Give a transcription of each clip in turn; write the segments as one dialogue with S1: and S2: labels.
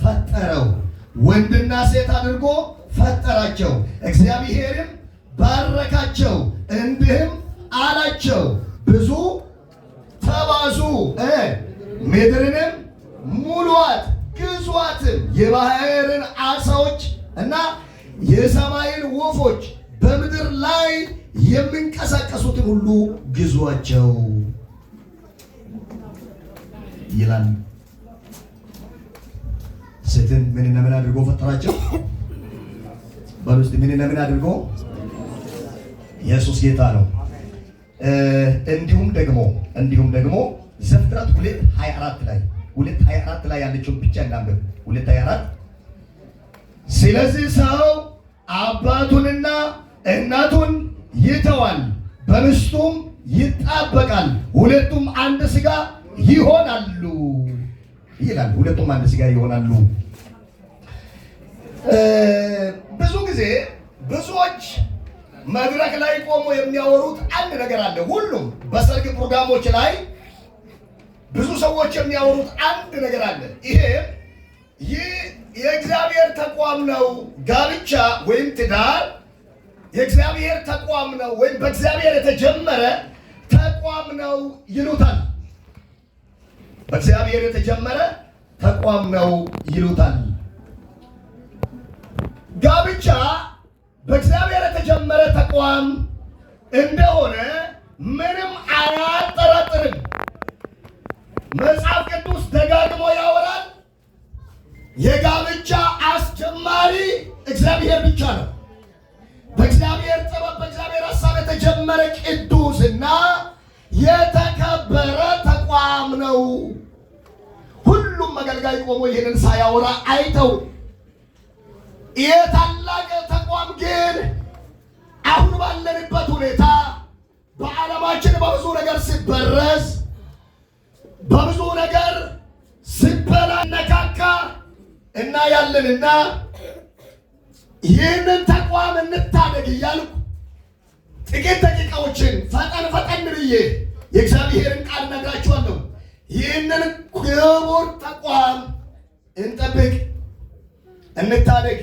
S1: ፈጠረው፣ ወንድና ሴት አድርጎ ፈጠራቸው። እግዚአብሔርም ባረካቸው፣ እንዲህም አላቸው ብዙ ተባዙ፣ ምድርንም ሙሉአት፣ ግዙአትም፣ የባህርን ዓሣዎች እና የሰማይን ወፎች በምድር ላይ የሚንቀሳቀሱትን ሁሉ ግዙአቸው ይላል። ሴትን ምንና ምን አድርጎ ፈጠራቸው? በውስጥ ምንና ምን አድርጎ? ኢየሱስ ጌታ ነው። እንዲሁም ደግሞ ዘፍጥረት 2:24 ላይ ያለችውን ብቻ እናንብብ። 2:24 ስለዚህ ሰው አባቱንና እናቱን ይተዋል፣ በሚስቱም ይጣበቃል፣ ሁለቱም አንድ ሥጋ ይሆናሉ ይላል። ሁለቱም አንድ ሥጋ ይሆናሉ። ብዙ ጊዜ ብዙዎች መድረክ ላይ ቆሞ የሚያወሩት አንድ ነገር አለ። ሁሉም በሰርግ ፕሮግራሞች ላይ ብዙ ሰዎች የሚያወሩት አንድ ነገር አለ። ይህ የእግዚአብሔር ተቋም ነው። ጋብቻ ወይም ትዳር የእግዚአብሔር ተቋም ነው ወይም በእግዚአብሔር የተጀመረ ተቋም ነው ይሉታል። በእግዚአብሔር የተጀመረ ተቋም ነው ይሉታል። ጋብቻ በእግዚአብሔር የተጀመረ ተቋም እንደሆነ ምንም አያጠራጥርም። መጽሐፍ ቅዱስ ደጋግሞ ያወራል። የጋብቻ አስጀማሪ እግዚአብሔር ብቻ ነው። በእግዚአብሔር ጥበብ፣ በእግዚአብሔር ሐሳብ የተጀመረ ቅዱስና የተከበረ ተቋም ነው። ሁሉም አገልጋይ ቆሞ ይህንን ሳያወራ አይተው። ይህ ታላቅ ተቋም ግን አሁን ባለንበት ሁኔታ በዓለማችን በብዙ ነገር ሲበረዝ፣ በብዙ ነገር ሲበላነካካ እና ያለንና ይህንን ተቋም እንታደግ እያልኩ ጥቂት ደቂቃዎችን ፈጠን ብዬ የእግዚአብሔርን ቃል ነግራችኋለሁ። ይህንን ክቡር ተቋም እንጠብቅ፣ እንታደግ።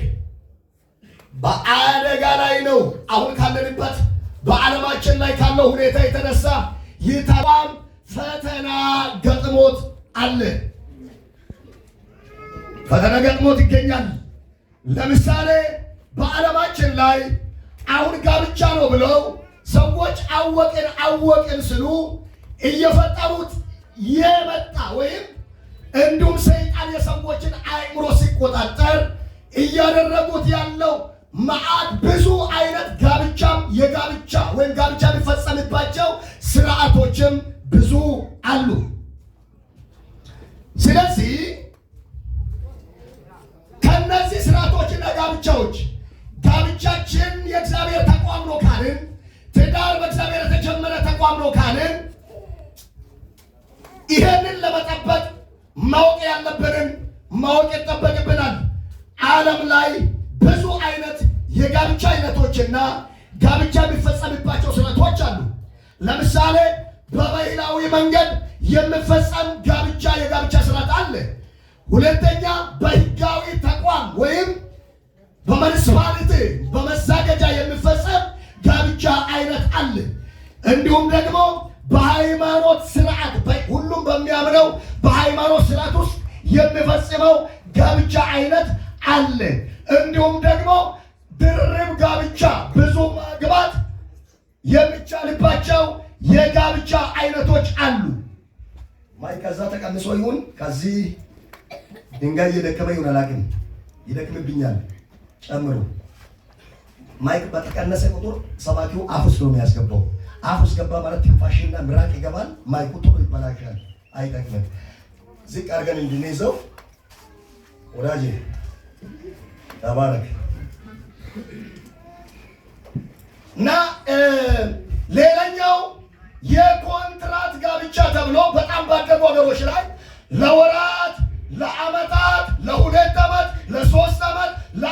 S1: በአደጋ ላይ ነው። አሁን ካለንበት በዓለማችን ላይ ካለው ሁኔታ የተነሳ ይህ ተቋም ፈተና ገጥሞት አለ። ፈተና ገጥሞት ይገኛል። ለምሳሌ በዓለማችን ላይ አሁን ጋብቻ ነው ብለው ሰዎች አወቅን ስሉ እየፈጠሩት የመጣ ወይም እንዲሁም ሰይጣን የሰዎችን አእምሮ ሲቆጣጠር እያደረጉት ያለው መዓት ብዙ አይነት የጋብቻ ወይም ጋብቻ የሚፈጸምባቸው ስርዓቶችም ብዙ አሉ። ስለዚህ ከነዚህ ስርዓቶችና ጋብቻዎች ጋብቻችን የእግዚአብሔር ተቋም ነው ካልን፣ ትዳር በእግዚአብሔር የተጀመረ ተቋም ነው ካልን፣ ይሄንን ለመጠበቅ ማወቅ ያለብንን ማወቅ ይጠበቅብናል። ዓለም ላይ ብዙ አይነት የጋብቻ አይነቶችና ጋብቻ የሚፈጸምባቸው ስርዓቶች አሉ። ለምሳሌ በባህላዊ መንገድ የሚፈጸም የጋብቻ ስርዓት አለ። ሁለተኛ በህጋዊ ተቋም ወይም በሙኒሲፓሊቲ በመዛገጃ የሚፈጸም ጋብቻ አይነት አለ። እንዲሁም ደግሞ በሃይማኖት ስርዓት ሁሉም በሚያምነው በሃይማኖት ስርዓት ውስጥ የሚፈጽመው ጋብቻ አይነት አለ። እንዲሁም ደግሞ ድርብ ጋብቻ ብዙ ማግባት የሚቻልባቸው የጋብቻ አይነቶች አሉ። ማይ ከዛ ተቀንሶ ይሁን ከዚህ ድንጋይ እየደከመ ይሁን አላውቅም፣ ይደክምብኛል። ጨምሩ። ማይክ በተቀነሰ ቁጥር ሰባኪው አፍ ውስጥ ነው የሚያስገባው። አፍ ውስጥ ገባ ማለት ትንፋሽና ምራቅ ይገባል። ማይኩ ቶሎ ይበላሻል፣ አይጠቅምም። ዝቅ አድርገን እንድንይዘው ወዳጄ ተባረክ። እና ሌላኛው የኮንትራት ጋብቻ ተብሎ በጣም ባደጉ ሀገሮች ላይ ለወራት፣ ለዓመታት፣ ለ2 ዓመት፣ ለ3 ዓመት፣ ለ5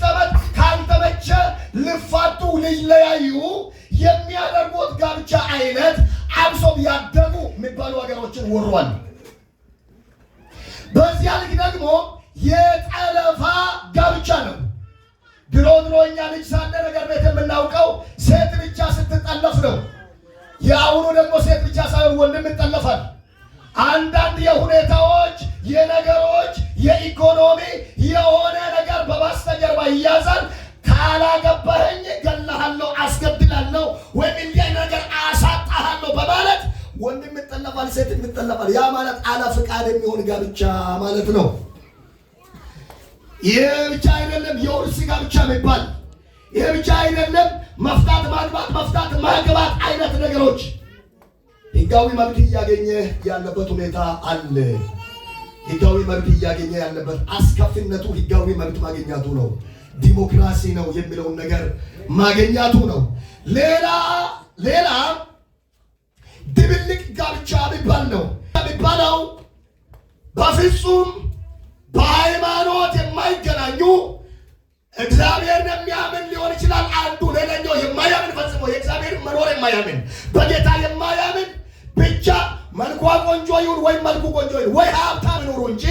S1: ዓመት ካልተመቸ ልፋቱ ሊለያዩ የሚያደርጉት ጋብቻ አይነት አብሶም ያደጉ የሚባሉ ሀገሮችን ወሯል። በዚያ ልክ ደግሞ ነገሮች የኢኮኖሚ የሆነ ነገር በማስተጀርባ ይያዛል። ካላገባኸኝ እገልሃለሁ፣ አስገድላለሁ፣ ወይም እንዲህ ነገር አሳጣሃለሁ በማለት ወንድም ይጠለፋል፣ ሴት ይጠለፋል። ያ ማለት አለ ፍቃድ የሚሆን ጋብቻ ማለት ነው። ይህ ብቻ አይደለም የውርስ ጋብቻ የሚባል። ይህ ብቻ አይደለም መፍታት፣ ማግባት፣ መፍታት፣ ማግባት አይነት ነገሮች ህጋዊ መብት እያገኘ ያለበት ሁኔታ አለ። ህጋዊ መብት እያገኘ ያለበት አስከፊነቱ ህጋዊ መብት ማግኘቱ ነው። ዲሞክራሲ ነው የሚለውን ነገር ማግኘቱ ነው። ሌላ ድብልቅ ጋብቻ የሚባል ነው የሚባለው በፍጹም በሃይማኖት የማይገናኙ እግዚአብሔርን የሚያምን ሊሆን ይችላል አንዱ፣ ሌላኛው የማያምን ፈጽሞ የእግዚአብሔር መኖር የማያምን በጌታ የማያምን ብቻ መልኳ ቆንጆ ይሁን ወይ መልኩ ቆንጆ ይሁን ወይ ሀብታም ይኑሩ እንጂ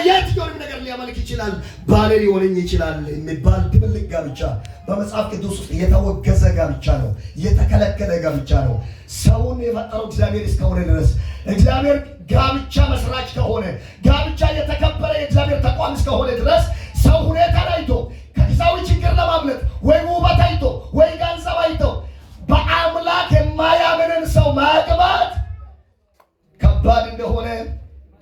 S1: የትኛውንም ነገር ሊያመልክ ይችላል፣ ባሌ ሊሆነኝ ይችላል የሚባል ድብልቅ ጋብቻ በመጽሐፍ ቅዱስ ውስጥ የተወገዘ ጋብቻ ነው። የተከለከለ ጋብቻ ነው። ሰውን የፈጠረው እግዚአብሔር እስከሆነ ድረስ እግዚአብሔር ጋብቻ መስራች ከሆነ ጋብቻ የተከበረ የእግዚአብሔር ተቋም እስከሆነ ድረስ ሰው ሁኔታ አይቶ ከጊዜያዊ ችግር ለማምለጥ ወይ ውበት አይቶ ወይ ገንዘብ አይቶ በአምላክ የማያምንን ሰው ማግባት ከባድ እንደሆነ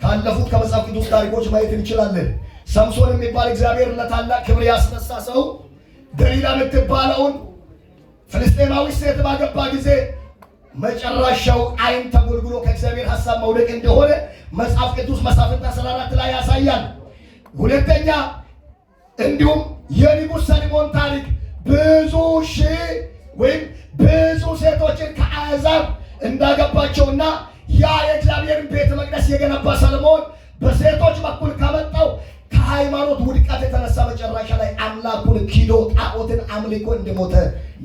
S1: ካለፉት ከመጽሐፍ ቅዱስ ታሪኮች ማየት እንችላለን። ሰምሶን የሚባል እግዚአብሔር ለታላቅ ክብር ያስነሳ ሰው ደሊላ የምትባለውን ፍልስጤማዊ ሴት ባገባ ጊዜ መጨረሻው ዓይን ተጎልጉሎ ከእግዚአብሔር ሐሳብ መውደቅ እንደሆነ መጽሐፍ ቅዱስ መሳፍንት 14 ላይ ያሳያል። ሁለተኛ እንዲሁም የንጉሥ ሰሎሞን ታሪክ ብዙ ሺህ ወይም ብዙ ሴቶችን ከአሕዛብ እንዳገባቸውና ያ የእግዚአብሔርን ቤተ መቅደስ የገነባ ሰሎሞን በሴቶች በኩል ከመጣው ከሃይማኖት ውድቀት የተነሳ መጨረሻ ላይ አምላኩን ክዶ ጣዖትን አምልኮ እንደሞተ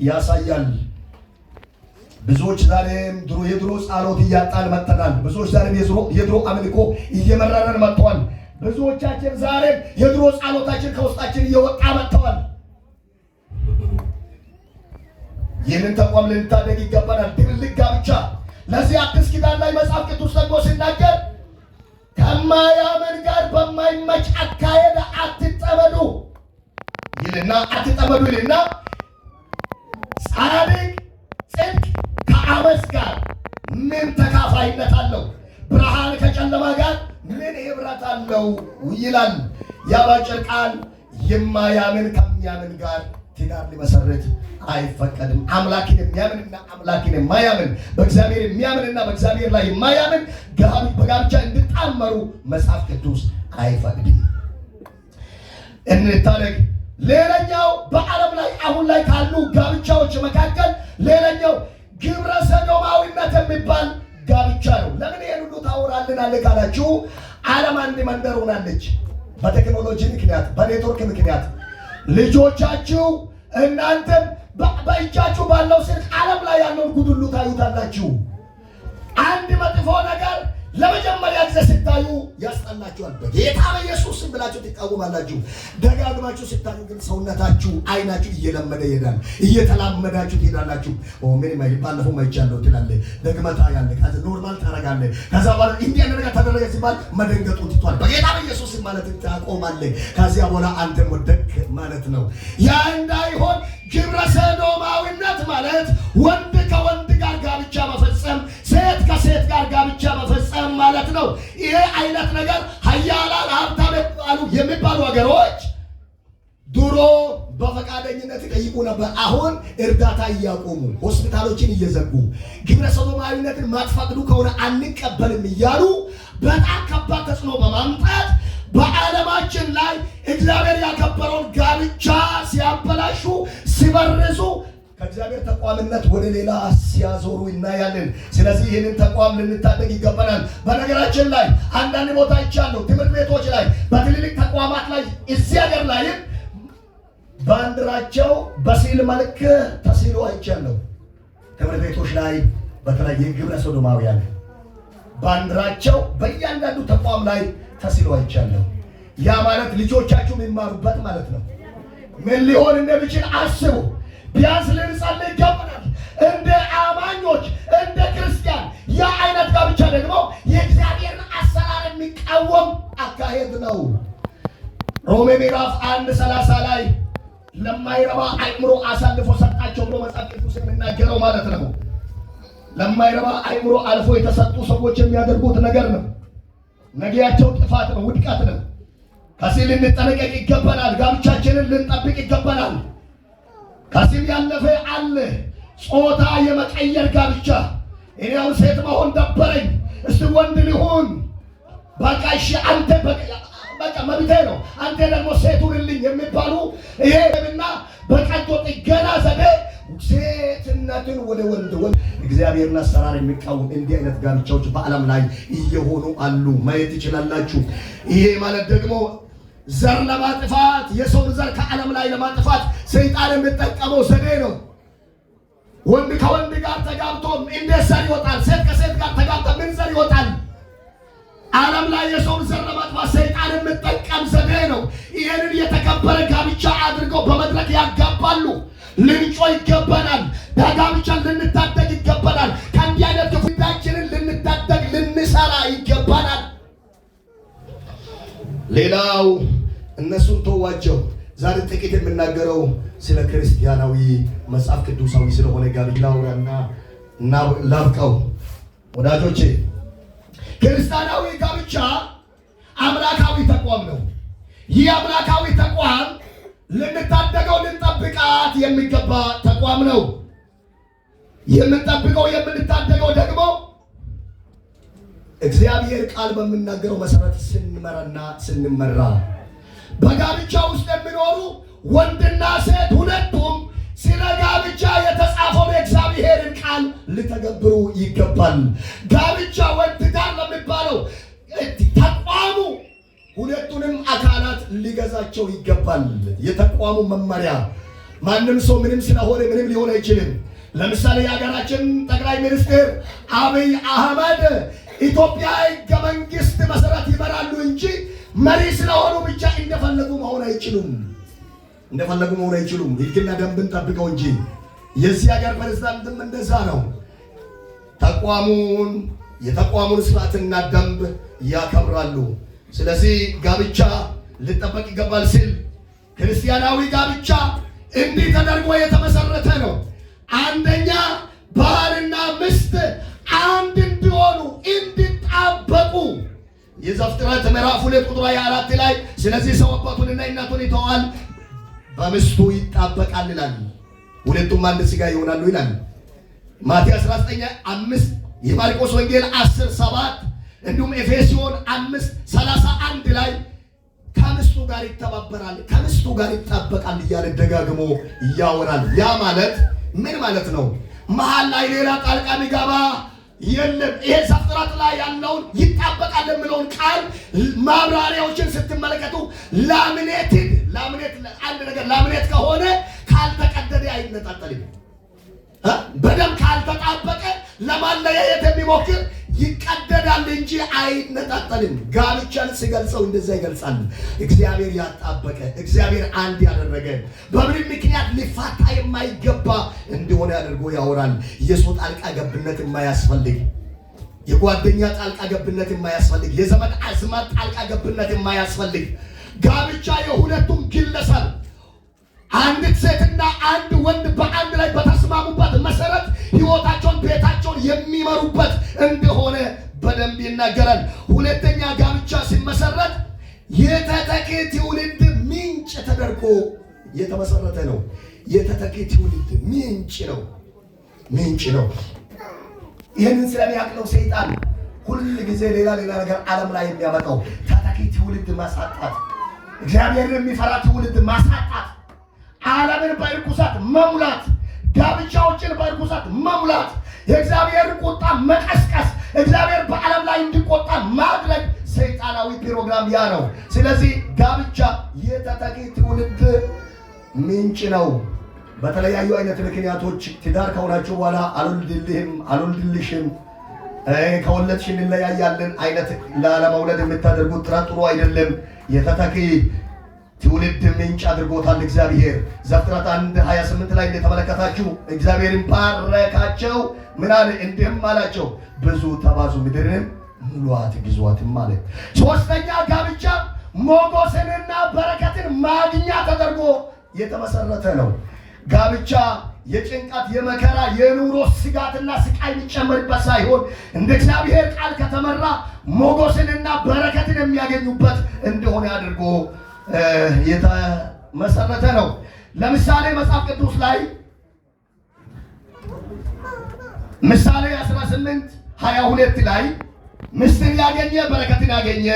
S1: ያሳያል። ብዙዎች ዛሬም የድሮ ጸሎት እያጣን መጥተናል። ብዙዎች ዛሬም የድሮ አምልኮ እየመረረን መጥተዋል። ብዙዎቻችን ዛሬም የድሮ ጸሎታችን ከውስጣችን እየወጣ መጥተዋል። ይህንን ተቋም ልንታደግ ይገባናል። ድብልቅ ጋብቻ ለዚህ አዲስ ኪዳን ላይ መጽሐፍ ቅዱስ ደግሞ ሲናገር ከማያምን ጋር በማይመች አካሄድ አትጠመዱ ይልና ጻድቅ ጽድቅ ከአመፅ ጋር ምን ተካፋይነት አለው? ብርሃን ከጨለማ ጋር ምን ህብረት አለው ይላል። ያ ባጭር ቃል የማያምን ከሚያምን ጋር ትዳር ሊመሰረት አይፈቀድም። አምላክን የሚያምንና አምላክን የማያምን በእግዚአብሔር የሚያምንና በእግዚአብሔር ላይ የማያምን በጋብቻ እንዲጣመሩ መጽሐፍ ቅዱስ አይፈቅድም። እንታደግ። ሌላኛው በዓለም ላይ አሁን ላይ ካሉ ጋብቻዎች መካከል ሌላኛው ግብረ ሰዶማዊነት የሚባል ጋብቻ ነው። ለምን ይሄን ሁሉ ታወራልናለህ ካላችሁ ዓለም አንድ መንደር ሆናለች። በቴክኖሎጂ ምክንያት፣ በኔትወርክ ምክንያት ልጆቻችሁ እናንተም በእጃችሁ ባለው ስልክ ዓለም ላይ ያለውን ጉድ ሁሉ ታዩታላችሁ። አንድ መጥፎ ነገር ለመጀመሪያ ጊዜ ስታዩ ያስጠላችኋል። በጌታ በኢየሱስ ብላችሁ ትቃወማላችሁ። ደጋግማችሁ ስታዩ ግን ሰውነታችሁ፣ አይናችሁ እየለመደ ይሄዳል። እየተላመዳችሁ ትሄዳላችሁ። ምን ማይ ባለፈው ማይቻለው ትላለህ፣ ደግመታ ያለ ከዛ ኖርማል ታረጋለህ። ከዛ በኋላ እንዲህ ነገር ተደረገ ሲባል መደንገጡ ትቷል። በጌታ በኢየሱስ ማለት ታቆማለህ። ከዚያ በኋላ አንተ ወደክ ማለት ነው። ያ እንዳይሆን ግብረ ሰዶማዊነት ማለት ወንድ ከወንድ ጋር ጋብቻ መፈጸም፣ ሴት ከሴት ጋር ጋብቻ መፈጸም ማለት ነው። ይሄ አይነት ነገር ሀያላን ሀብታም የሚባሉ ሀገሮች ድሮ በፈቃደኝነት ይጠይቁ ነበር። አሁን እርዳታ እያቆሙ ሆስፒታሎችን እየዘጉ ግብረ ሰዶማዊነትን ማትፈቅዱ ከሆነ አንቀበልም እያሉ በጣም ከባድ ተጽዕኖ በማምጣት በዓለማችን ላይ እግዚአብሔር ያከበረውን ጋብቻ ሲያበላሹ፣ ሲበርዙ ከእግዚአብሔር ተቋምነት ወደ ሌላ ሲያዞሩ እናያለን። ስለዚህ ይህንን ተቋም ልንታደግ ይገባናል። በነገራችን ላይ አንዳንድ ቦታ ይቻለሁ ትምህርት ቤቶች ላይ በትልልቅ ተቋማት ላይ እዚህ ሀገር ላይም ባንዲራቸው በስዕል መልክ ተስሎ አይቻለሁ። ትምህርት ቤቶች ላይ በተለይ ግብረ ሰዶማውያን ባንዲራቸው በእያንዳንዱ ተቋም ላይ ተስሎ አይቻለሁ። ያ ማለት ልጆቻችሁ የሚማሩበት ማለት ነው። ምን ሊሆን እንደሚችል አስቡ። ቢያንስ ልንጸልይ ይገባናል። እንደ አማኞች እንደ ክርስቲያን ያ አይነት ጋብቻ ደግሞ የእግዚአብሔርን አሰራርና የሚቃወም አካሄድ ነው። ሮሜ ምዕራፍ 1:30 ላይ ለማይረባ አእምሮ አሳልፎ ሰጣቸው ብሎ መጽሐፍ ቅዱስ የሚናገረው ማለት ነው። ለማይረባ አእምሮ አልፎ የተሰጡ ሰዎች የሚያደርጉት ነገር ነው። ነገያቸው ጥፋት ነው፣ ውድቀት ነው። ከዚህ ልንጠነቀቅ ይገባናል። ጋብቻችንን ልንጠብቅ ይገባናል። ከዚህ ያለፈ አለ ጾታ የመቀየር ጋብቻ። እኔው ሴት መሆን ደበረኝ፣ እስቲ ወንድ ልሁን፣ በቃ እሺ አንተ በቃ መብቴ ነው፣ አንተ ደግሞ ሴት ሁንልኝ የሚባሉ ይሄና በቀዶ ጥገና ዘዴ ሴትነትን ወደ ወንድ እግዚአብሔርን አሰራር የሚቃወም እንዲህ አይነት ጋብቻዎች በዓለም ላይ እየሆኑ አሉ። ማየት ትችላላችሁ። ይሄ ማለት ደግሞ ዘር ለማጥፋት የሰውን ዘር ከዓለም ላይ ለማጥፋት ሰይጣን የሚጠቀመው ዘዴ ነው። ወንድ ከወንድ ጋር ተጋብቶ እንዴት ዘር ይወጣል? ሴት ከሴት ጋር ተጋብቶ ምን ዘር ይወጣል? ዓለም ላይ የሰውን ዘር ለማጥፋት ሰይጣን የሚጠቀም ዘዴ ነው። ይሄንን የተከበረ ጋብቻ አድርገው በመድረክ ያጋባሉ። ልንጮ ይገባናል። በጋብቻ ልንታደግ ይገባናል። ከእንዲህ አይነት ክፉታችንን ልንታደግ ልንሰራ ይገባናል። ሌላው እነሱን ተዋቸው። ዛሬ ጥቂት የምናገረው ስለ ክርስቲያናዊ መጽሐፍ ቅዱሳዊ ስለሆነ ጋብቻ ላውራና ላብቀው። ወዳጆቼ ክርስቲያናዊ ጋብቻ አምላካዊ ተቋም ነው። ይህ አምላካዊ ተቋም ልንታደገው ልንጠብቃት የሚገባ ተቋም ነው። የምንጠብቀው የምንታደገው ደግሞ እግዚአብሔር ቃል በሚናገረው መሰረት ስንመራና ስንመራ በጋብቻ ውስጥ የሚኖሩ ወንድና ሴት ሁለቱም ስለ ጋብቻ የተጻፈውን የእግዚአብሔርን ቃል ሊተገብሩ ይገባል። ጋብቻ ወይም ትዳር ለሚባለው ተቋሙ ሁለቱንም አካላት ሊገዛቸው ይገባል። የተቋሙ መመሪያ ማንም ሰው ምንም ስለሆነ ምንም ሊሆን አይችልም። ለምሳሌ የሀገራችን ጠቅላይ ሚኒስትር አብይ አህመድ ኢትዮጵያ ሕገ መንግስት መሰረት ይመራሉ እንጂ መሪ ስለሆኑ ብቻ እንደፈለጉ መሆን አይችሉም። ሕግና ደንብን ጠብቀው እንጂ። የዚህ ሀገር ፕሬዝዳንትም እንደዛ ነው። የተቋሙን ስርዓትና ደንብ ያከብራሉ። ስለዚህ ጋብቻ ልጠበቅ ይገባል ሲል ክርስቲያናዊ ጋብቻ እንዲህ ተደርጎ የተመሰረተ ነው። አንደኛ ባልና ሚስት አንድ እንዲሆኑ እንዲጣበቁ የዘፍጥረት ምዕራፍ 2 ቁጥር 24 ላይ ስለዚህ ሰው አባቱንና እናቱን ይተዋል በሚስቱ ይጣበቃል ይላል። ሁለቱም አንድ ሥጋ ይሆናሉ ይላል። ማቴዎስ 19:5 የማርቆስ ወንጌል 10:7 እንዲሁም ኤፌሶን 5:31 ላይ ከሚስቱ ጋር ይተባበራል፣ ከሚስቱ ጋር ይጣበቃል እያለ ደጋግሞ ያወራል። ያ ማለት ምን ማለት ነው? መሀል ላይ ሌላ ጣልቃ የሚገባ የለም። ይሄ ዘፍጥረት ላይ ያለውን ይጣበቃል የሚለውን ቃል ማብራሪያዎችን ስትመለከቱ ላምኔት አንድ ነገር ላምኔት ከሆነ ካልተቀደደ አይነጣጠልም። በደም ካልተጣበቀ ለማለያየት የሚሞክር ይቀደዳል እንጂ አይነጣጠልም። ጋብቻን ሲገልጸው እንደዛ ይገልጻል። እግዚአብሔር ያጣበቀ፣ እግዚአብሔር አንድ ያደረገ፣ በምንም ምክንያት ሊፋታ የማይገባ እንደሆነ አድርጎ ያወራል። የሰው ጣልቃ ገብነት የማያስፈልግ፣ የጓደኛ ጣልቃ ገብነት የማያስፈልግ፣ የዘመድ አዝማድ ጣልቃ ገብነት የማያስፈልግ ጋብቻ የሁለቱም ግለሰብ አንዲት ሴትና አንድ ወንድ በአንድ ላይ በተስማሙበት መሰረት ሕይወታቸውን ቤታቸውን የሚመሩበት እንደሆነ በደንብ ይናገራል። ሁለተኛ ጋብቻ ሲመሰረት የተተኪ ትውልድ ምንጭ ተደርጎ የተመሰረተ ነው። የተተኪ ትውልድ ምንጭ ነው። ይህንን ስለሚያውቅ ነው ሰይጣን ሁል ጊዜ ሌላ ነገር ዓለም ላይ የሚያመጣው ተተኪ ትውልድ ማሳጣት፣ እግዚአብሔርን የሚፈራ ትውልድ ማሳጣት፣ ዓለምን በርኩሰት መሙላት፣ ጋብቻዎችን በርኩሰት መሙላት፣ የእግዚአብሔር ቁጣ መቀስቀስ፣ እግዚአብሔር በዓለም ላይ እንዲቆጣ ማድረግ ሰይጣናዊ ፕሮግራም ያ ነው። ስለዚህ ጋብቻ የተተኪ ትውልድ ምንጭ ነው። በተለያዩ አይነት ምክንያቶች ትዳር ከሆናችሁ በኋላ አልወልድልሽም፣ ከወለድሽ እንለያያለን አይነት ላለመውለድ የምታደርጉት ጥረት ጥሩ አይደለም። የተተኪ ትውልድ ምንጭ አድርጎታል እግዚአብሔር። ዘፍጥረት 1:28 ላይ እንደተመለከታችሁ እግዚአብሔርን ባረካቸው፣ ምን አለ? እንዲህም አላቸው ብዙ ተባዙ፣ ምድርንም ሙሏት ግዟትም ማለት። ሶስተኛ ጋብቻ ሞገስንና በረከትን ማግኛ ተደርጎ የተመሰረተ ነው። ጋብቻ የጭንቀት የመከራ የኑሮ ስጋትና ስቃይ የሚጨመርበት ሳይሆን እንደ እግዚአብሔር ቃል ከተመራ ሞገስንና በረከትን የሚያገኙበት እንደሆነ አድርጎ የተመሰረተ ነው። ለምሳሌ መጽሐፍ ቅዱስ ላይ ምሳሌ 18:22 ላይ ሚስትን ያገኘ በረከትን ያገኘ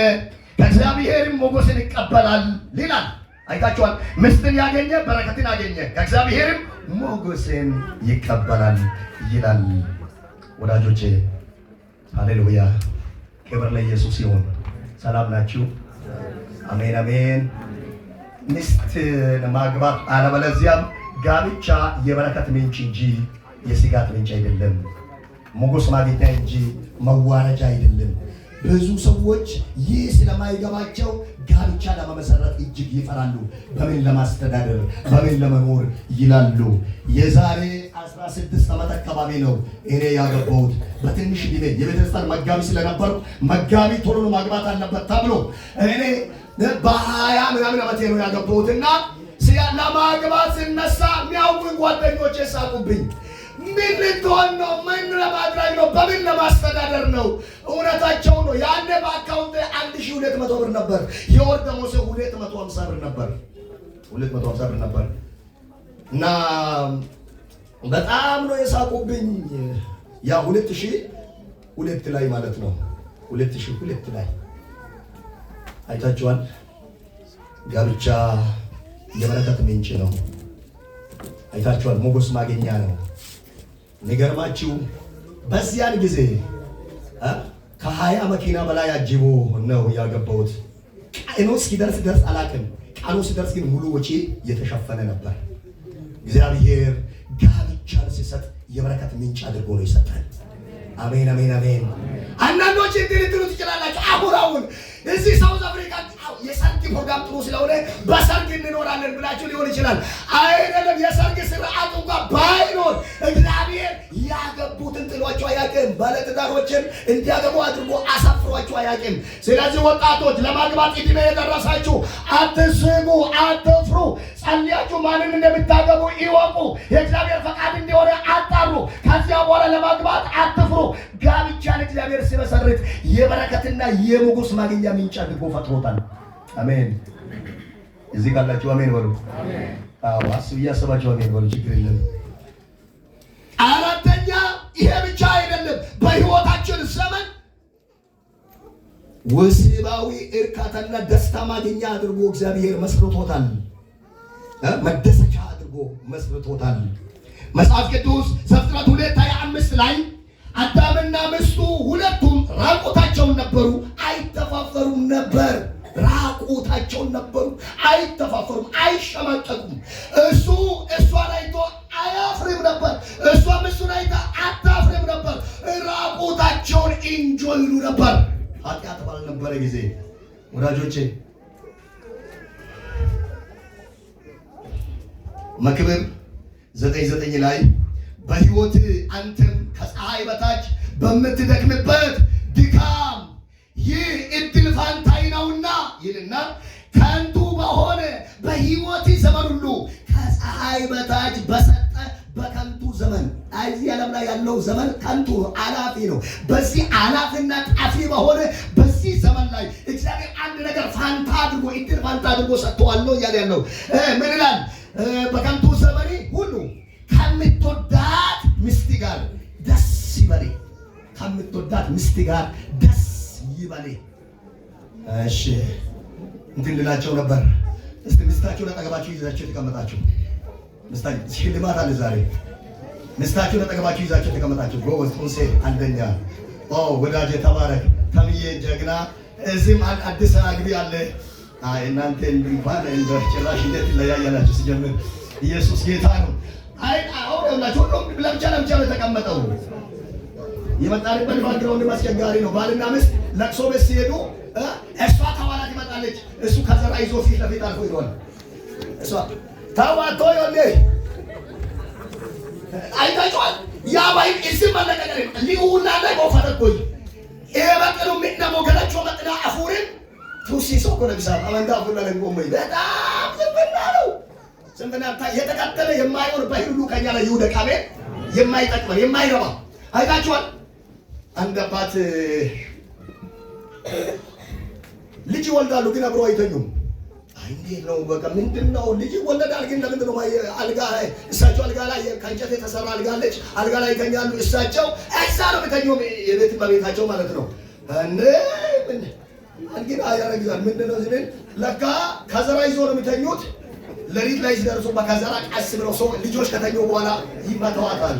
S1: ከእግዚአብሔርም ሞገስን ይቀበላል ይላል። አይታችኋል። ሚስትን ያገኘ በረከትን ያገኘ ከእግዚአብሔርም ሞገስን ይቀበላል ይላል። ወዳጆቼ ሃሌሉያ፣ ክብር ለኢየሱስ ይሁን። ሰላም ናችሁ? አሜን አሜን። ሚስትን ማግባት አለበለዚያም ጋብቻ የበረከት ምንጭ እንጂ የስጋት ምንጭ አይደለም። ሞገስ ማግኛ እንጂ መዋረጃ አይደለም። ብዙ ሰዎች ይህ ስለማይገባቸው ጋብቻ ለመመሰረት እጅግ ይፈራሉ። በምን ለማስተዳደር በምን ለመኖር ይላሉ። የዛሬ 16 ዓመት አካባቢ ነው እኔ ያገባሁት። በትንሽ ጊዜ የቤተክርስቲያን መጋቢ ስለነበርኩ መጋቢ ቶሎ ማግባት አለበት ተብሎ እኔ በ20 ምናምን ዓመቴ ነው ያገባሁትና ለማግባት ስነሳ የሚያውቁኝ ጓደኞቼ ሳቁብኝ። ምን ልትሆን ነው? ምን ለማድረግ ነው? በምን ለማስተዳደር ነው? እውነታቸው ነው። ያኔ በአካውንት 1200 ብር ነበር። የወር ደሞዝ 250 ብር ነበር። 250 ብር ነበር እና በጣም ነው የሳቁብኝ። ያ 2002 ላይ ማለት ነው። 2002 ላይ አይታችኋል። ጋብቻ የበረከት ምንጭ ነው። አይታችኋል። ሞገስ ማግኛ ነው። ንገርማችሁ በዚያን ጊዜ ከ20 መኪና በላይ አጅቦ ነው ያገባሁት። ቀኑ ሲደርስ አላውቅም። ቀኑ ሲደርስ ግን ሙሉ ወጪ የተሸፈነ ነበር። እግዚአብሔር ጋብቻን ሲሰጥ የበረከት ምንጭ አድርጎ ነው ይሰጣል። አሜን አሜን አሜን። አንዳንዶች እንዲህ ልትሉ ትችላላችሁ። አሁን እዚህ ሳውዝ አፍሪካ የሰርግ ፕሮግራም ጥሩ ስለሆነ በሰርግ እንኖራለን ብላችሁ ሊሆን ይችላል። አይደለም። የሰርግ ስርዓቱ እንኳን ባይኖር እግዚአብሔር ያገቡትን ጥሏቸው አያውቅም። ባለትዳሮችን እንዲያገቡ አድርጎ አሳፍሯቸው አያውቅም። ስለዚህ ወጣቶች ለማግባት ዕድሜ የደረሳችሁ አትስጉ፣ አትፍሩ። ጸልያችሁ ማንን እንደምታገቡ ይወቁ። የእግዚአብሔር ፈቃድ እንደሆነ አጣሩ። ከዚያ በኋላ ለማግባት አትፍሩ። ጋብቻን እግዚአብሔር ሲመሰርት የበረከትና የሞገስ ማግኛ ምንጭ አድርጎ ፈጥሮታል። አሜን። እዚህ ካላችሁ አሜን በሉ። አዎ እያሰባችሁ አሜን በሉ። ችግር የለም። አራተኛ ይሄ ብቻ አይደለም። በሕይወታችን ዘመን ወሲባዊ እርካታና ደስታ ማግኛ አድርጎ እግዚአብሔር መስርቶታል። መደሰቻ አድርጎ መስርቶታል። መጽሐፍ ቅዱስ ዘፍጥረት 2:25 ላይ አዳምና ሚስቱ ሁለቱም ራቁታቸውን ነበሩ፣ አይተፋፈሩም ነበር። ራቁታቸውን ነበሩ፣ አይተፋፈሩም፣ አይሸማቀቁም። እሱ እሷን አይቶ አያፍርም ነበር፣ እሷም እሱን አይታ አታፍርም ነበር። ራቁታቸውን ኢንጆይ ይሉ ነበር። ኃጢአት ባልነበረ ጊዜ ወዳጆቼ መክብብ 9:9 ላይ በሕይወት አንተም ከፀሐይ በታች በምትደክምበት ድካም ይህ እድል ፋንታይ ነውና ይልና ከንቱ በሆነ በሕይወት ዘመን ሁሉ ከፀሐይ በታች በሰጠ በከንቱ ዘመን እዚህ ዓለም ላይ ያለው ዘመን ከንቱ ነው፣ አላፊ ነው። በዚህ አላፊና ጣፊ በሆነ በዚህ ዘመን ላይ እግዚአብሔር አንድ ነገር ፋንታ አድርጎ እድል ፋንታ አድርጎ ሰጥቷለሁ እያለ ያለው ምን ይላል? በከንቱ ዘመኔ ሁሉ ከምትወዳት ሚስት ጋር ደስ ይበል። ከምትወዳት ሚስት ጋር ደስ ይበል። እሺ እንትን ልላቸው ነበር። እስቲ ሚስታችሁን አጠገባችሁ ይዛችሁ ተቀመጣችሁ። ሚስታችሁ ሽልማት አለ ዛሬ። ሚስታችሁን አጠገባችሁ ይዛችሁ ተቀመጣችሁ። ጎበዝ ቁንሴ አንደኛ። ወዳጄ ተባረክ። ተምዬ ጀግና። እዚህም አዲስ አግቢ አለ። እናንተ እንኳን እንደ ጭራሽ እንዴት ለያያላችሁ ሲጀምር ኢየሱስ ጌታ ነው። ሁላችሁ ሁሉም ለብቻ ነው የተቀመጠው። የመጣንበት ባክግራውንድ አስቸጋሪ ነው። ባልና ሚስት ለቅሶ ቤት ሲሄዱ እሷ ከኋላ ትመጣለች፣ እሱ ከዘራ ይዞ ፊት ለፊት አልፎ ይሆናል። እሷ ታዋቶ ይሆን አይታችኋል። ያ ባይ እዚህ መለቀቀ ሊውና ላይ ወፈተቆይ ኤበጥሩ ምንደሞ ገለቾ መጥና አፉርን ቱሲሶ ኮለብሳ አመንታ ሁሉ ለንቆም በጣም ዝምብና ነው። ዝምብና የተከተለ የማይሆን በሁሉ ከኛ ላይ ይውደቅ። አሜን። የማይጠቅመን የማይረባ አይታችኋል። አንድ አባት ልጅ ይወልዳሉ፣ ግን አብረው አይተኙም። እንዴት ነው? በቃ ምንድነው? ልጅ ይወለዳል፣ ግን ለምንድን ነው አልጋ እሳቸው አልጋ ላይ ከእንጨት የተሰራ አልጋ አለች፣ አልጋ ላይ ይተኛሉ። እሳቸው እዛ ነው የሚተኙት፣ የቤት በቤታቸው ማለት ነው። እንግዲህ አያረግዛል። ምንድነው ሲል ለካ ከዘራ ይዞ ነው የሚተኙት። ለሊት ላይ ሲደርሱ በከዘራ ቀስ ብለው ሰው ልጆች ከተኙ በኋላ ይመታዋታል።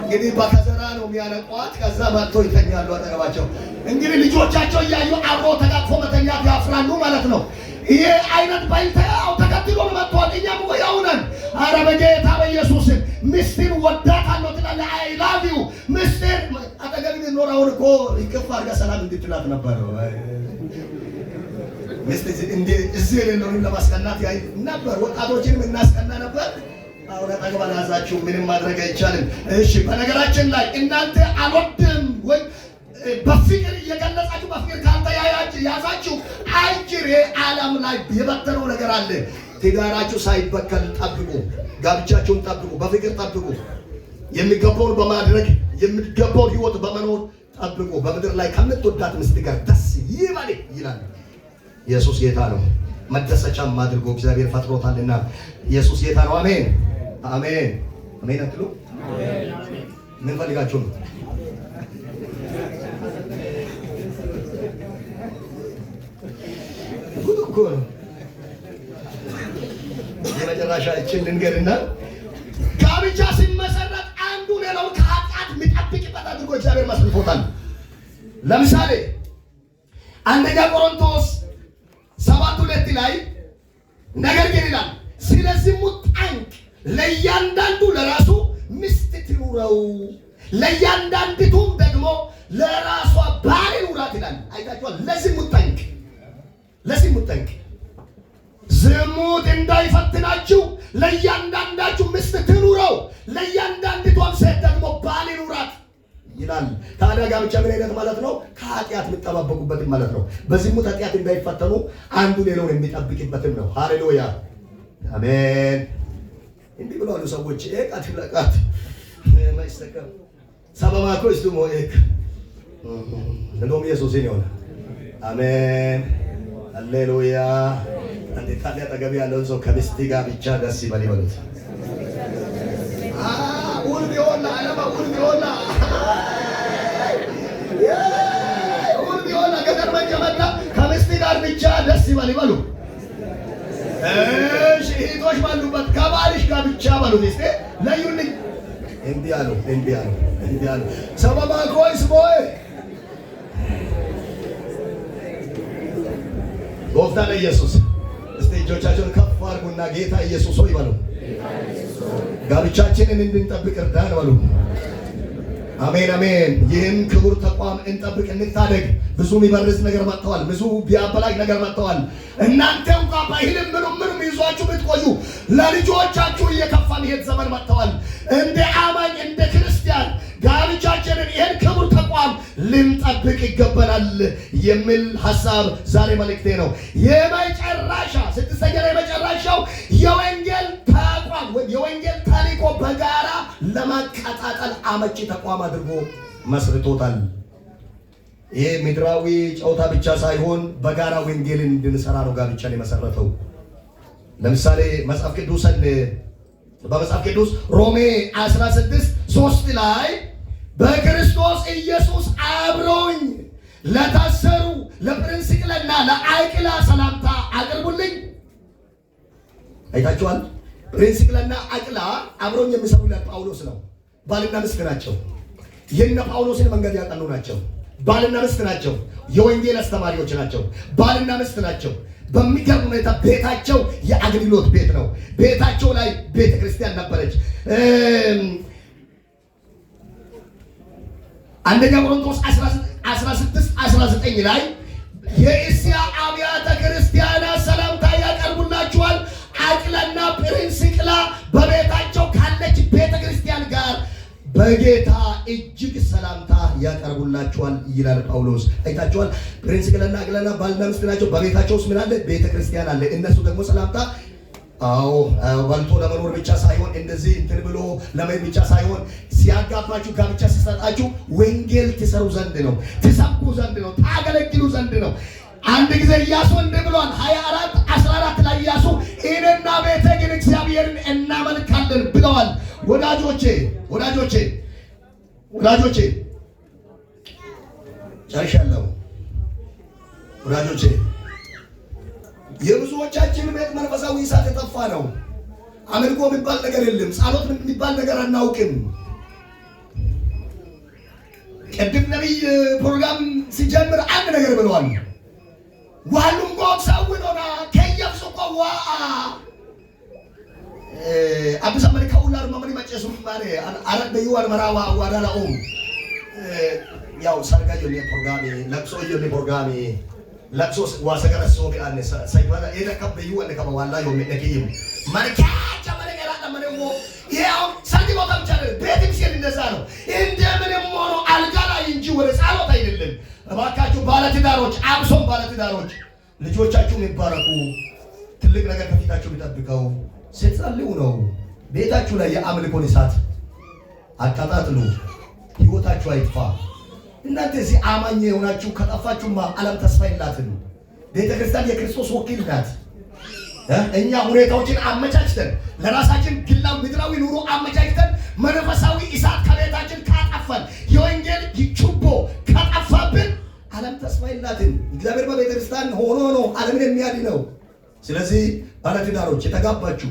S1: እንግዲህ በከዘራ ነው የሚያነቋት። ከዛ መጥቶ ይተኛሉ አጠገባቸው። እንግዲህ ልጆቻቸው እያዩ አብሮ ተቃቅፎ መተኛት ያፍራሉ ማለት ነው። ይሄ አይነት ባይታው ተከትሎ መጥቷል። እኛም ወያው ነን። ኧረ በጌታ በኢየሱስ ሚስትን ወዳታለሁ ትላለህ። አይ ላቭ ዩ ሚስትን አጠገብህ ኖራውን እኮ ይከፋ አድርጋ ሰላም እንድትላት ነበር። ሚስት እንደ እዚህ የሌለውን ለማስቀናት ያይ ነበር። ወጣቶችንም እናስቀና ነበር። አሁን አጠገባን ያዛችሁ ምንም ማድረግ አይቻልም። እሺ፣ በነገራችን ላይ እናንተ አልወድም ወይ በፍቅር እየገለጻችሁ በፍቅር ካልተያያችሁ ያዛችሁ አጅር ዓለም ላይ የበተነው ነገር አለ። ትዳራችሁ ሳይበከል ጠብቁ። ጋብቻችሁን ጠብቁ። በፍቅር ጠብቁ። የሚገባውን በማድረግ የሚገባውን ሕይወት በመኖር ጠብቁ። በምድር ላይ ከምትወዳት ሚስት ጋር ደስ ይበል ይላል። ኢየሱስ ጌታ ነው። መደሰቻም አድርጎ እግዚአብሔር ፈጥሮታልና ኢየሱስ ጌታ ነው። አሜን አሜን አሜን አትሉ? ምን ፈልጋችሁ ነው? ጉድ እኮ ነው። የመጨረሻ እችን ልንገርና ጋብቻ ሲመሰረት አንዱ ሌላውን ከኃጢአት የሚጠብቅበት አድርጎ እግዚአብሔር መስርቶታል። ለምሳሌ አንደኛ ቆሮንቶስ 7:2 ላይ ነገር ግን ይላል ስለ ዝሙት ጠንቅ ለእያንዳንዱ ለራሱ ሚስት ትኑረው፣ ለእያንዳንዲቱም ደግሞ ለራሷ ባል ይኑራት ይላል። አይታችኋል? ለዝሙት ጠንቅ ዝሙት እንዳይፈትናችሁ ለእያንዳንዳችሁ ሚስት ትኑረው፣ ለእያንዳንዲቷም ሴት ደግሞ ባል ይኑራት ይላል። ታዲያ ጋብቻ ምን አይነት ማለት ነው? ከኃጢአት የሚጠባበቁበትም ማለት ነው። በዝሙት ኃጢአት እንዳይፈተኑ አንዱ ሌላውን የሚጠብቅበትም ነው። ሃሌሉያ አሜን። እንዲህ ብለዋል ሰዎች ኤቃት ለቃት ማይስተከም ሰበማኮ እስቱሞ ኤክ እንደውም ኢየሱስ ይሆናል። አሜን ሃሌሉያ። አንዴ ታዲያ አጠገብ ያለውን ሰው ከሚስት ጋር ብቻ ደስ ይበል ይበሉት። ሁሉ ቢሆን አለማ ሁሉ ቢሆን ገጠር መጨመጣ ከሚስት ጋር ብቻ ደስ ይበል ይበሉ። እሺ እህቶች ባሉበት ከባልሽ ጋር ብቻ በሉ። እስቲ ለዩልኝ። እንዲህ አሉ ሰበባ ኮይስ ቦይ ጎፍታ ለኢየሱስ። እስቲ እጆቻችሁን ከፍ አድርጉና ጌታ ኢየሱስ ሆይ በሉ። ጋብቻችንን እንድንጠብቅ እርዳን በሉ። አሜን አሜን። ይህን ክቡር ተቋም እንጠብቅ እንታደግ። ብዙ የሚበርዝ ነገር መጥተዋል። ብዙ ቢያበላሽ ነገር መጥተዋል። እናንተ እንኳን ባይልም ምንም ይዟችሁ ብትቆዩ ለልጆቻችሁ እየከፋ መሄድ ዘመን መጥተዋል። እንደ አማኝ እንደ ክርስቲያን ጋብቻችንን ይህን ክቡር ተቋም ልንጠብቅ ይገባናል የሚል ሐሳብ ዛሬ መልእክቴ ነው። የመጨረሻ ስድስተኛ የመጨረሻው የወንጌል ተቋም ወይ የወንጌል ታሪኮ በጋራ ለማቀጣጠል አመቺ ተቋም አድርጎ መስርቶታል። ይሄ ምድራዊ ጨዋታ ብቻ ሳይሆን በጋራ ወንጌልን እንድንሰራ ነው ጋብቻን የመሰረተው። ለምሳሌ በመጽሐፍ ቅዱስ ሮሜ 16:3 ላይ በክርስቶስ ኢየሱስ አብረውኝ ለታሰሩ ለጵርስቅላና ለአቂላ ሰላምታ አቅርቡልኝ። አይታችኋል? ጵርስቅላና አቂላ አብረውኝ የሚሰሩ ለጳውሎስ ነው። ባልና ሚስት ናቸው። የነ ጳውሎስን መንገድ ያቀኑ ናቸው። ባልና ሚስት ናቸው። የወንጌል አስተማሪዎች ናቸው። ባልና ሚስት ናቸው። በሚገርም ሁኔታ ቤታቸው የአገልግሎት ቤት ነው። ቤታቸው ላይ ቤተ ክርስቲያን ነበረች። አንደኛ ቆሮንቶስ 16:19 ላይ የእስያ አብያተ ክርስቲያናት ሰላምታ ያቀርቡላችኋል። አቂላና ጵርስቅላ በቤታቸው ካለች ቤተ ክርስቲያን ጋር በጌታ እጅግ ሰላምታ ያቀርቡላችኋል ይላል ጳውሎስ። አይታችኋል። ፕሪንስቅልና አቅላና ባልና ሚስት ናቸው። በቤታቸው ውስጥ ምን አለ? ቤተ ክርስቲያን አለ። እነሱ ደግሞ ሰላምታ በልቶ ለመኖር ብቻ ሳይሆን እንደዚህ እንትን ብሎ ለመሄድ ብቻ ሳይሆን ሲያጋባችሁ ጋብቻ ሲሰጣችሁ ወንጌል ትሰሩ ዘንድ ነው፣ ትሰብኩ ዘንድ ነው፣ ታገለግሉ ዘንድ ነው። አንድ ጊዜ ኢያሱ እንዲህ ብሏል 24:14 ላይ ኢያሱ እኔና ቤቴ ግን እግዚአብሔርን እናመልካለን ብለዋል። ወዳጆቼ ጨርሻለሁ። ወዳጆቼ የብዙዎቻችን ቤት መንፈሳዊ እሳት የጠፋ ነው። አምልኮ የሚባል ነገር የለም። ጸሎት የሚባል ነገር አናውቅም። ቅድም ነቢይ ፕሮግራም ሲጀምር አንድ ነገር ብለዋል። ዋሉም ጎብ ሰውዶና ከየብሱ ቆዋ አብሳ መልካ ሁላር ማመሪ ማጨሱ ማሬ አረደዩ አልመራዋ ዋዳላኡ ያው ሰርጋዮ ፕሮግራም ለቅሶ የኔ ፕሮግራም ለቅሶ ዋሰገረሶ ቢአነ ሳይባላ ኤደከበዩ ወለ ከበዋላ የነከይም ማርካቻ ማረገራ ተመረው ያው ሰርግ ቦታ ብቻ ቤትም ሲል እንደዛ ነው። እንደምንም ሆኖ አልጋ ላይ እንጂ ወደ ጸሎት አይደለም። እባካችሁ ባለትዳሮች፣ አብሶም ባለትዳሮች ልጆቻችሁ ይባረኩ። ትልቅ ነገር ከፊታችሁ ቢጠብቀው ስትጸልዩ ነው። ቤታችሁ ላይ የአምልኮን እሳት አቀጣጥሉ። ህይወታችሁ አይጥፋ። እናንተ እዚህ አማኝ የሆናችሁ ከጠፋችሁማ ዓለም ተስፋ የላትም። ቤተ ክርስቲያን የክርስቶስ ወኪል ናት። እኛ ሁኔታዎችን አመቻችተን ለራሳችን ግላዊ ምድራዊ ኑሮ አመቻችተን መንፈሳዊ እሳት ከቤታችን ካጠፋን የወንጌል ችቦ ካጠፋብን ዓለም ተስፋ የላትም። እግዚአብሔር በቤተ ክርስቲያን ሆኖ ነው ዓለምን የሚያድነው። ስለዚህ ባለትዳሮች የተጋባችሁ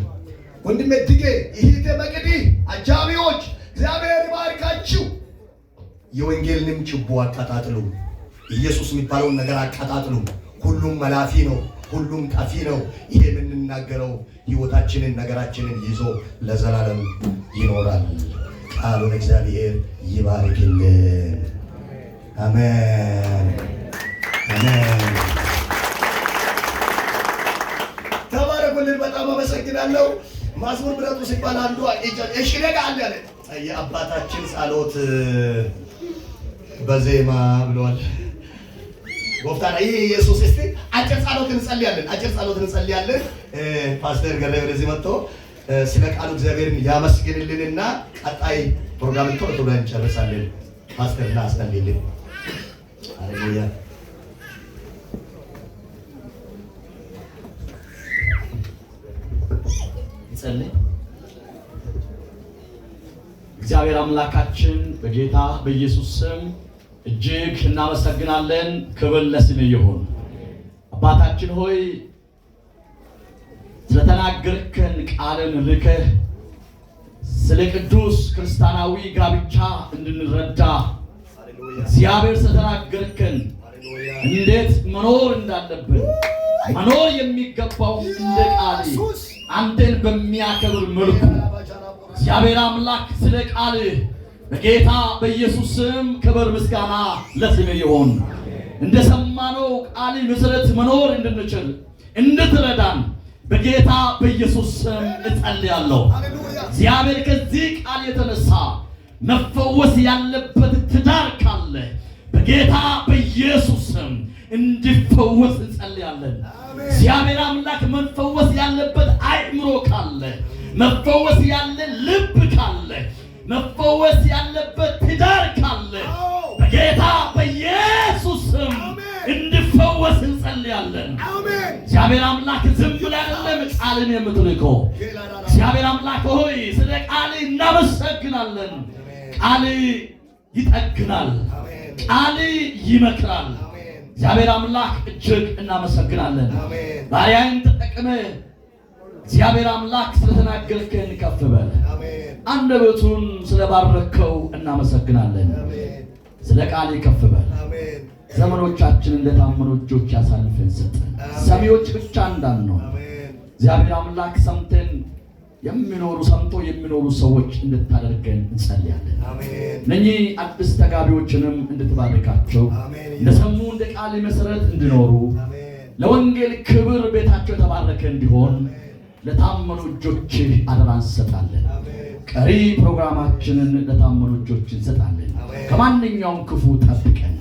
S1: ወንድሜ ድጌ ይሄ መቅዲ አጃቢዎች እግዚአብሔር ይባርካችሁ። የወንጌልንም ችቦ አቀጣጥሉ። ኢየሱስ የሚባለውን ነገር አቀጣጥሉ። ሁሉም መላፊ ነው፣ ሁሉም ጠፊ ነው። ይሄ የምንናገረው ህይወታችንን ነገራችንን ይዞ ለዘላለም ይኖራል። ቃሉን እግዚአብሔር ይባርክልን። አሜን አሜን። ተባረኩልን። በጣም አመሰግናለሁ። ማዝሙር ብረቱ ሲባል አንዱ እሺ ነገ አለ ያለ የአባታችን ጸሎት በዜማ ብለዋል። ጎፍታና ይሄ ኢየሱስ እስቲ አጭር ጸሎት እንጸልያለን። ፓስተር ገላይ ወደዚህ መጥቶ ስለ ቃሉ እግዚአብሔርን ያመስግንልንና ቀጣይ ፕሮግራም ቶሎ እንጨርሳለን። ፓስተር ና አስጠልልን። ሃሌሉያ።
S2: እንጸልይ። እግዚአብሔር አምላካችን በጌታ በኢየሱስ ስም እጅግ እናመሰግናለን። ክብር ለስምህ ይሁን። አባታችን ሆይ ስለተናገርከን ቃልን ልከህ ስለ ቅዱስ ክርስቲያናዊ ጋብቻ እንድንረዳ እግዚአብሔር ስለተናገርከን እንዴት መኖር እንዳለብን መኖር የሚገባው እንደ ቃል አንተን በሚያከብር መልኩ እግዚአብሔር አምላክ ስለ ቃል በጌታ በኢየሱስ ስም ክብር ምስጋና ለስምህ ይሁን። እንደሰማነው ቃል መሰረት መኖር እንድንችል እንድትረዳን በጌታ በኢየሱስ ስም እጸልያለሁ። እግዚአብሔር ከዚህ ቃል የተነሳ መፈወስ ያለበት ትዳር ካለ በጌታ በኢየሱስ ስም እንዲፈወስ እንጸልያለን። እግዚአብሔር አምላክ መፈወስ ያለበት አእምሮ ካለ መፈወስ ያለ ልብ ካለ መፈወስ ያለበት ትዳር ካለ በጌታ በኢየሱስ ስም እንዲፈወስ እንጸልያለን። እግዚአብሔር አምላክ ዝም ብለህ አይደለም ቃልን የምትልከው። እግዚአብሔር አምላክ ሆይ ስለ ቃል እናመሰግናለን። ቃል ይጠግናል፣ ቃል ይመክራል። እግዚአብሔር አምላክ እጅግ እናመሰግናለን። ባሪያህን ተጠቅመህ እግዚአብሔር አምላክ ስለተናገርከን ከፍ በል። አንደበቱን ስለባረከው እናመሰግናለን። ስለ ቃል ከፍ በል። ዘመኖቻችን እንደታመኑ እጆች ያሳልፈን ሰጠን። ሰሚዎች ብቻ እንዳንሆን እግዚአብሔር አምላክ ሰምቶ የሚኖሩ ሰዎች እንድታደርገን እንጸልያለን። እነኚህ አዲስ ተጋቢዎችንም እንድትባርካቸው እንደሰሙ እንደ ቃል መሰረት እንዲኖሩ ለወንጌል ክብር ቤታቸው የተባረከ እንዲሆን ለታመኑ እጆች አደራ እንሰጣለን። ቀሪ ፕሮግራማችንን ለታመኑ እጆች እንሰጣለን። ከማንኛውም ክፉ ጠብቀን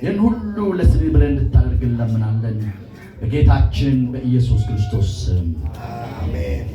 S2: ይህን ሁሉ ለስሜ ብለን እንድታደርግ እንለምናለን በጌታችን በኢየሱስ ክርስቶስ ስም አሜን።